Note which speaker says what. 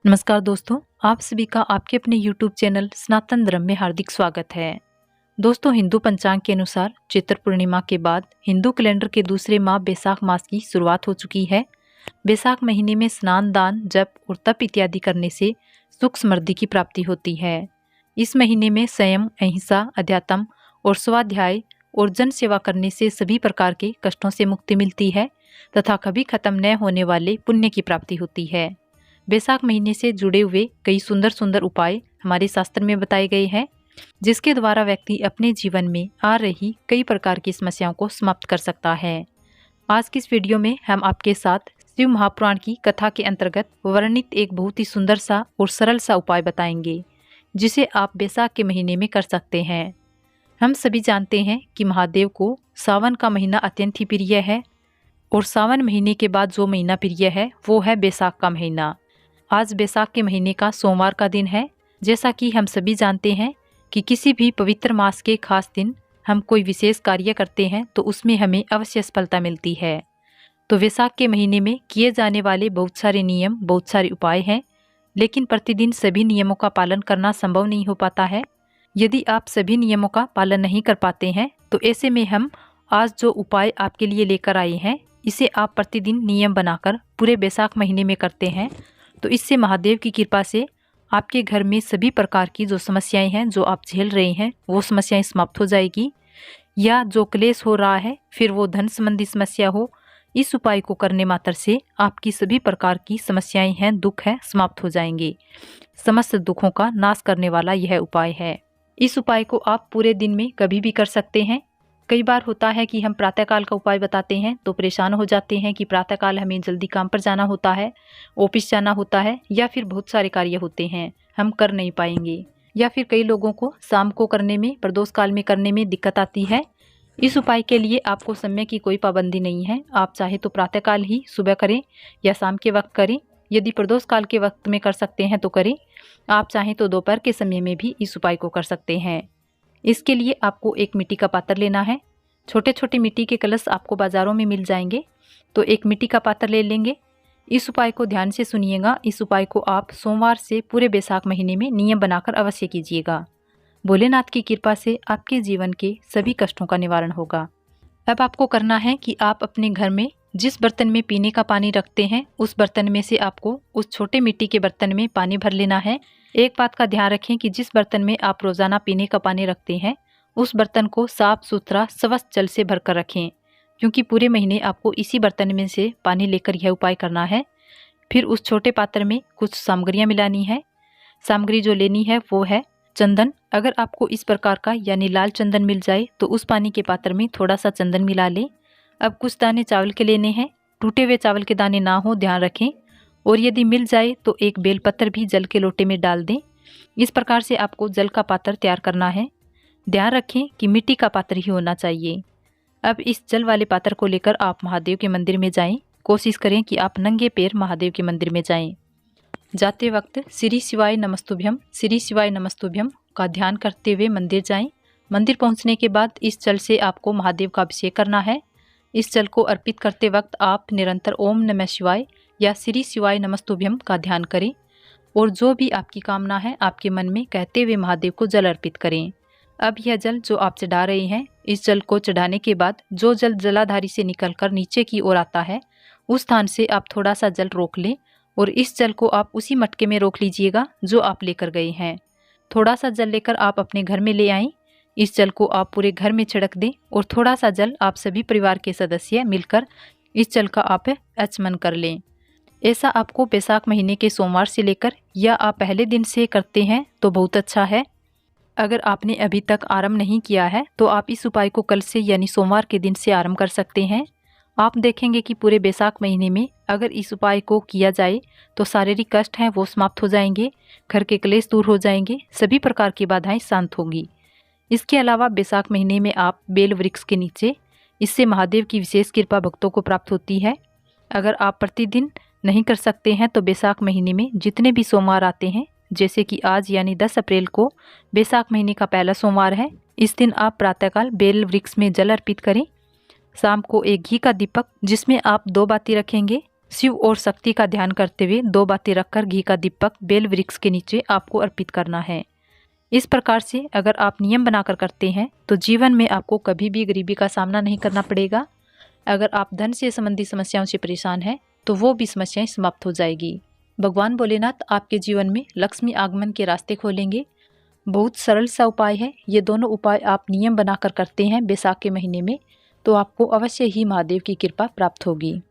Speaker 1: नमस्कार दोस्तों, आप सभी का आपके अपने YouTube चैनल सनातन धर्म में हार्दिक स्वागत है। दोस्तों, हिंदू पंचांग के अनुसार चैत्र पूर्णिमा के बाद हिंदू कैलेंडर के दूसरे माह बैसाख मास की शुरुआत हो चुकी है। बैसाख महीने में स्नान, दान, जप और तप इत्यादि करने से सुख समृद्धि की प्राप्ति होती है। इस महीने में संयम, अहिंसा, अध्यात्म और स्वाध्याय और जन सेवा करने से सभी प्रकार के कष्टों से मुक्ति मिलती है तथा कभी खत्म न होने वाले पुण्य की प्राप्ति होती है। बैसाख महीने से जुड़े हुए कई सुंदर सुंदर उपाय हमारे शास्त्र में बताए गए हैं, जिसके द्वारा व्यक्ति अपने जीवन में आ रही कई प्रकार की समस्याओं को समाप्त कर सकता है। आज की इस वीडियो में हम आपके साथ शिव महापुराण की कथा के अंतर्गत वर्णित एक बहुत ही सुंदर सा और सरल सा उपाय बताएंगे, जिसे आप बैसाख के महीने में कर सकते हैं। हम सभी जानते हैं कि महादेव को सावन का महीना अत्यंत ही प्रिय है और सावन महीने के बाद जो महीना प्रिय है वो है बैसाख का महीना। आज बैसाख के महीने का सोमवार का दिन है। जैसा कि हम सभी जानते हैं कि किसी भी पवित्र मास के खास दिन हम कोई विशेष कार्य करते हैं तो उसमें हमें अवश्य सफलता मिलती है। तो बैसाख के महीने में किए जाने वाले बहुत सारे नियम, बहुत सारे उपाय हैं, लेकिन प्रतिदिन सभी नियमों का पालन करना संभव नहीं हो पाता है। यदि आप सभी नियमों का पालन नहीं कर पाते हैं तो ऐसे में हम आज जो उपाय आपके लिए लेकर आए हैं, इसे आप प्रतिदिन नियम बनाकर पूरे बैसाख महीने में करते हैं तो इससे महादेव की कृपा से आपके घर में सभी प्रकार की जो समस्याएं हैं, जो आप झेल रहे हैं, वो समस्याएं समाप्त हो जाएगी। या जो क्लेश हो रहा है, फिर वो धन संबंधी समस्या हो, इस उपाय को करने मात्र से आपकी सभी प्रकार की समस्याएं हैं, दुख है, समाप्त हो जाएंगे। समस्त दुखों का नाश करने वाला यह उपाय है। इस उपाय को आप पूरे दिन में कभी भी कर सकते हैं। कई बार होता है कि हम प्रातःकाल का उपाय बताते हैं तो परेशान हो जाते हैं कि प्रातःकाल हमें जल्दी काम पर जाना होता है, ऑफिस जाना होता है, या फिर बहुत सारे कार्य होते हैं, हम कर नहीं पाएंगे। या फिर कई लोगों को शाम को करने में, प्रदोष काल में करने में दिक्कत आती है। इस उपाय के लिए आपको समय की कोई पाबंदी नहीं है। आप चाहे तो प्रातःकाल ही सुबह करें या शाम के वक्त करें। यदि प्रदोष काल के वक्त में कर सकते हैं तो करें। आप चाहें तो दोपहर के समय में भी इस उपाय को कर सकते हैं। इसके लिए आपको एक मिट्टी का पात्र लेना है। छोटे छोटे मिट्टी के कलश आपको बाज़ारों में मिल जाएंगे, तो एक मिट्टी का पात्र ले लेंगे। इस उपाय को ध्यान से सुनिएगा। इस उपाय को आप सोमवार से पूरे बैसाख महीने में नियम बनाकर अवश्य कीजिएगा। भोलेनाथ की कृपा से आपके जीवन के सभी कष्टों का निवारण होगा। अब आपको करना है कि आप अपने घर में जिस बर्तन में पीने का पानी रखते हैं, उस बर्तन में से आपको उस छोटे मिट्टी के बर्तन में पानी भर लेना है। एक बात का ध्यान रखें कि जिस बर्तन में आप रोजाना पीने का पानी रखते हैं, उस बर्तन को साफ सुथरा स्वच्छ जल से भरकर रखें, क्योंकि पूरे महीने आपको इसी बर्तन में से पानी लेकर यह उपाय करना है। फिर उस छोटे पात्र में कुछ सामग्रियां मिलानी है। सामग्री जो लेनी है वो है चंदन। अगर आपको इस प्रकार का यानी लाल चंदन मिल जाए तो उस पानी के पात्र में थोड़ा सा चंदन मिला लें। अब कुछ दाने चावल के लेने हैं। टूटे हुए चावल के दाने ना हो, ध्यान रखें। और यदि मिल जाए तो एक बेलपत्र भी जल के लोटे में डाल दें। इस प्रकार से आपको जल का पात्र तैयार करना है। ध्यान रखें कि मिट्टी का पात्र ही होना चाहिए। अब इस जल वाले पात्र को लेकर आप महादेव के मंदिर में जाएं। कोशिश करें कि आप नंगे पैर महादेव के मंदिर में जाएं। जाते वक्त श्री शिवाय नमस्तुभ्यम, श्री शिवाय नमस्तुभ्यम का ध्यान करते हुए मंदिर जाएं। मंदिर पहुंचने के बाद इस जल से आपको महादेव का अभिषेक करना है। इस जल को अर्पित करते वक्त आप निरंतर ओम नमः शिवाय या श्री शिवाय नमस्तुभ्यम का ध्यान करें और जो भी आपकी कामना है आपके मन में कहते हुए महादेव को जल अर्पित करें। अब यह जल जो आप चढ़ा रहे हैं, इस जल को चढ़ाने के बाद जो जल जलाधारी से निकलकर नीचे की ओर आता है, उस स्थान से आप थोड़ा सा जल रोक लें और इस जल को आप उसी मटके में रोक लीजिएगा जो आप लेकर गए हैं। थोड़ा सा जल लेकर आप अपने घर में ले आएं। इस जल को आप पूरे घर में छिड़क दें और थोड़ा सा जल आप सभी परिवार के सदस्य मिलकर इस जल का आप आचमन कर लें। ऐसा आपको बैसाख महीने के सोमवार से लेकर या आप पहले दिन से करते हैं तो बहुत अच्छा है। अगर आपने अभी तक आरंभ नहीं किया है तो आप इस उपाय को कल से यानी सोमवार के दिन से आरंभ कर सकते हैं। आप देखेंगे कि पूरे बैसाख महीने में अगर इस उपाय को किया जाए तो शारीरिक कष्ट हैं वो समाप्त हो जाएंगे, घर के क्लेश दूर हो जाएंगे, सभी प्रकार की बाधाएं शांत होंगी। इसके अलावा बैसाख महीने में आप बेल वृक्ष के नीचे, इससे महादेव की विशेष कृपा भक्तों को प्राप्त होती है। अगर आप प्रतिदिन नहीं कर सकते हैं तो बैसाख महीने में जितने भी सोमवार आते हैं, जैसे कि आज यानी 10 अप्रैल को बैसाख महीने का पहला सोमवार है, इस दिन आप प्रातःकाल बेल वृक्ष में जल अर्पित करें। शाम को एक घी का दीपक जिसमें आप 2 बाती रखेंगे, शिव और शक्ति का ध्यान करते हुए 2 बाती रखकर घी का दीपक बेल वृक्ष के नीचे आपको अर्पित करना है। इस प्रकार से अगर आप नियम बनाकर करते हैं तो जीवन में आपको कभी भी गरीबी का सामना नहीं करना पड़ेगा। अगर आप धन से संबंधित समस्याओं से परेशान हैं तो वो भी समस्याएं समाप्त हो जाएगी। भगवान भोलेनाथ आपके जीवन में लक्ष्मी आगमन के रास्ते खोलेंगे। बहुत सरल सा उपाय है। ये दोनों उपाय आप नियम बनाकर करते हैं बैसाख के महीने में तो आपको अवश्य ही महादेव की कृपा प्राप्त होगी।